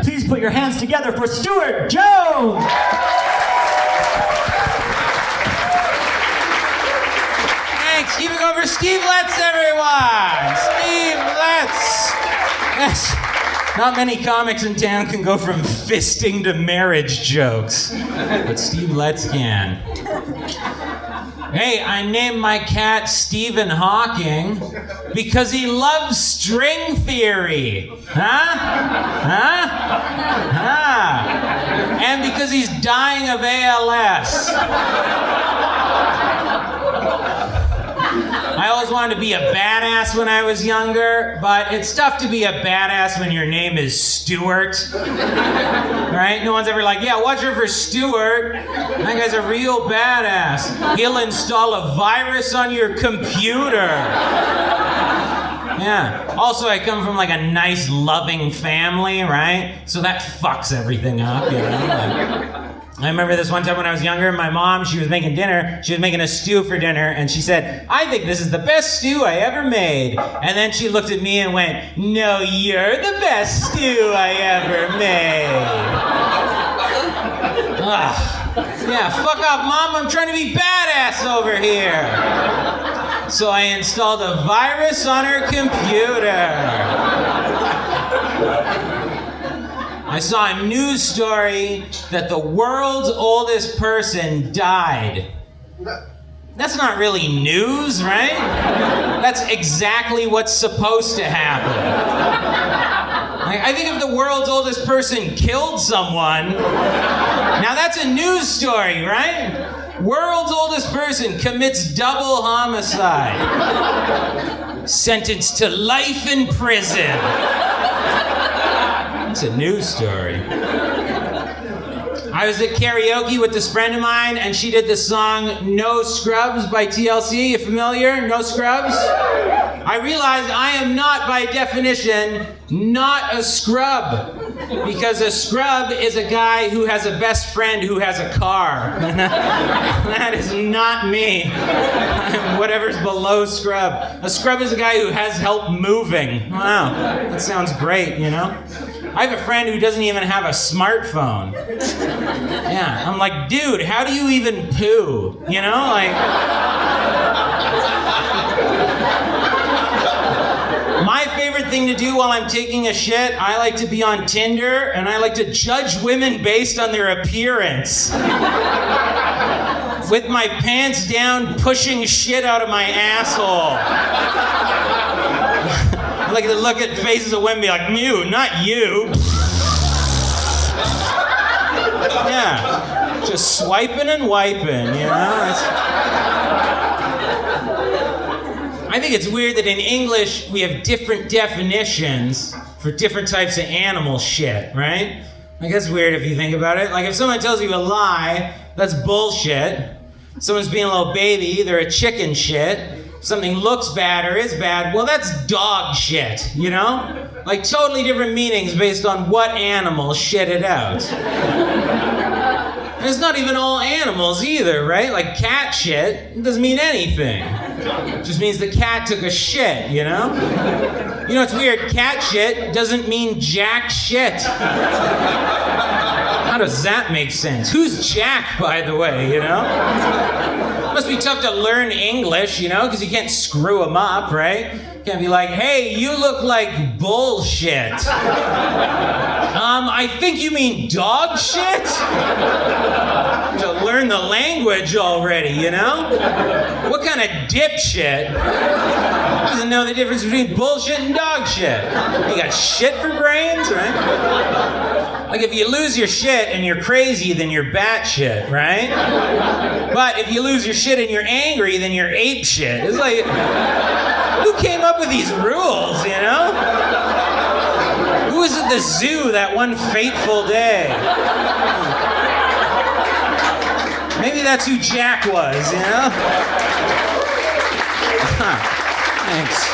Please put your hands together for Stuart Jones! Thanks. Keep it going for Steve Letts, everyone. Steve Letts. Yes. Not many comics in town can go from fisting to marriage jokes, but Steve Letts can. Hey, I named my cat Stephen Hawking because he loves string theory. And because he's dying of ALS. I always wanted to be a badass when I was younger, but it's tough to be a badass when your name is Stuart. Right? No one's ever like, yeah, watch out for Stuart. That guy's a real badass. He'll install a virus on your computer. Yeah. Also, I come from like a nice, loving family, right? So that fucks everything up, you know? I remember this one time when I was younger, my mom, she was making dinner. She was making a stew for dinner, and she said, I think this is the best stew I ever made. And then she looked at me and went, no, you're the best stew I ever made. Yeah, fuck off, Mom. I'm trying to be badass over here. So I installed a virus on her computer. I saw a news story that the world's oldest person died. That's not really news, right? That's exactly what's supposed to happen. I think if the world's oldest person killed someone, now that's a news story, right? World's oldest person commits double homicide. Sentenced to life in prison. It's a news story. I was at karaoke with this friend of mine, and she did the song No Scrubs by TLC. You familiar? No Scrubs? I realized I am not, by definition, not a scrub. Because a scrub is a guy who has a best friend who has a car. That is not me. I'm whatever's below scrub. A scrub is a guy who has help moving. Wow, that sounds great, you know? I have a friend who doesn't even have a smartphone. Yeah, I'm like, dude, how do you even poo? You know, like... My favorite thing to do while I'm taking a shit, I like to be on Tinder, and I like to judge women based on their appearance. With my pants down, pushing shit out of my asshole. I like to look at faces of women and be like, "You, not you." Yeah, just swiping and wiping, you know? I think it's weird that in English we have different definitions for different types of animal shit, right? Like, that's weird if you think about it. Like, if someone tells you a lie, that's bullshit. Someone's being a little baby, they're a chicken shit. If something looks bad or is bad, well, that's dog shit, you know? Like, totally different meanings based on what animal shit it out. And it's not even all animals either, right? Like, cat shit, it doesn't mean anything. It just means the cat took a shit, you know? You know, it's weird. Cat shit doesn't mean jack shit. How does that make sense? Who's Jack, by the way, you know? Must be tough to learn English, you know, because you can't screw them up, right? You can't be like, hey, you look like bullshit. I think you mean dog shit? To learn the language already, you know? What kind of dipshit doesn't know the difference between bullshit and dog shit? You got shit for brains, right? Like, if you lose your shit and you're crazy, then you're batshit, right? But if you lose your shit and you're angry, then you're ape shit. It's like, who came up with these rules, you know? Who was at the zoo that one fateful day? Maybe that's who Jack was, you know? Thanks.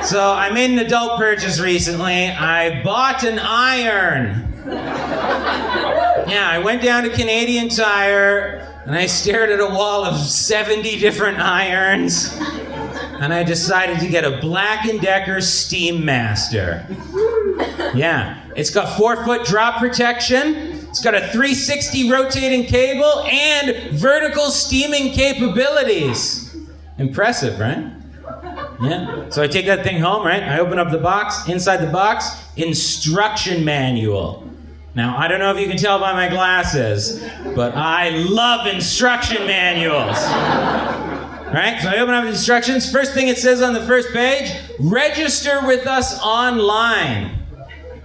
So I made an adult purchase recently. I bought an iron. Yeah, I went down to Canadian Tire and I stared at a wall of 70 different irons. and I decided to get a Black & Decker Steam Master. Yeah, it's got 4-foot drop protection, it's got a 360 rotating cable, and vertical steaming capabilities. Impressive, right? Yeah. So I take that thing home, right? I open up the box. Inside the box, instruction manual. Now, I don't know if you can tell by my glasses, but I love instruction manuals. Right? So I open up the instructions. First thing it says on the first page, register with us online.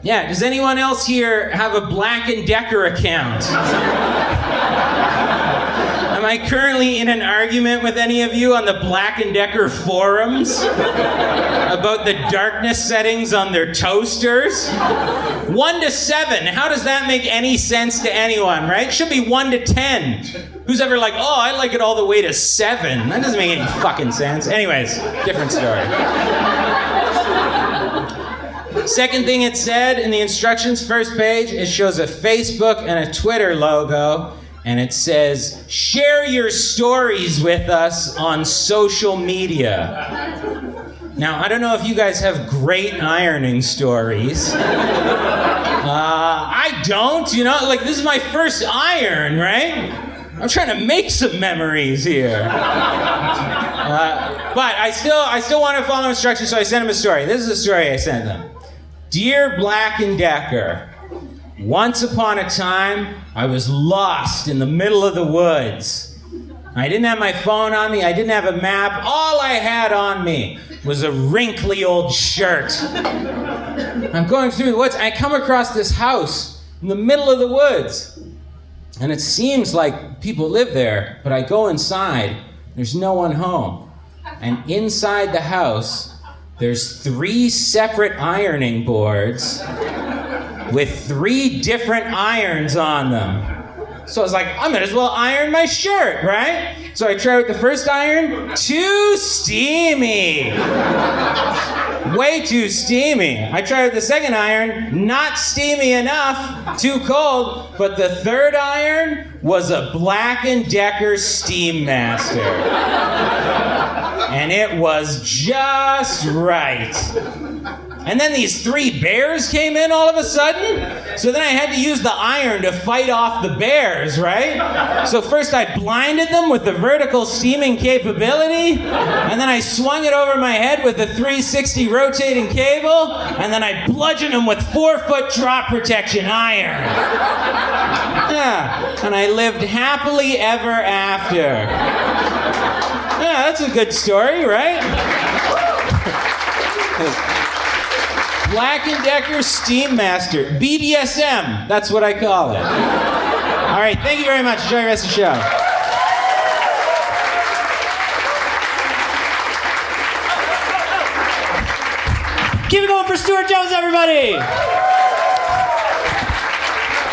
Yeah, does anyone else here have a Black & Decker account? Am I currently in an argument with any of you on the Black & Decker forums about the darkness settings on their toasters? 1 to 7, how does that make any sense to anyone, right? Should be 1 to 10. Who's ever like, oh, I like it all the way to 7? That doesn't make any fucking sense. Anyways, different story. Second thing it said in the instructions, first page, it shows a Facebook and a Twitter logo. And it says, share your stories with us on social media. Now, I don't know if you guys have great ironing stories. I don't, like this is my first iron, right? I'm trying to make some memories here. But I still want to follow instructions, so I sent them a story. This is the story I sent them. Dear Black & Decker, once upon a time, I was lost in the middle of the woods. I didn't have my phone on me. I didn't have a map. All I had on me was a wrinkly old shirt. I'm going through the woods. I come across this house in the middle of the woods. And it seems like people live there, but I go inside. There's no one home. And inside the house, there's 3 separate ironing boards with 3 different irons on them. So I was like, I might as well iron my shirt, right? So I tried with the first iron, too steamy. Way too steamy. I tried with the second iron, not steamy enough, too cold, but the third iron was a Black & Decker Steam Master. And it was just right. And then these 3 bears came in all of a sudden. So then I had to use the iron to fight off the bears, right? So first I blinded them with the vertical steaming capability. And then I swung it over my head with the 360 rotating cable. And then I bludgeoned them with 4-foot drop protection iron. Yeah. And I lived happily ever after. Yeah, that's a good story, right? Black & Decker Steam Master. BDSM, that's what I call it. All right, thank you very much. Enjoy the rest of the show. Keep it going for Stuart Jones, everybody!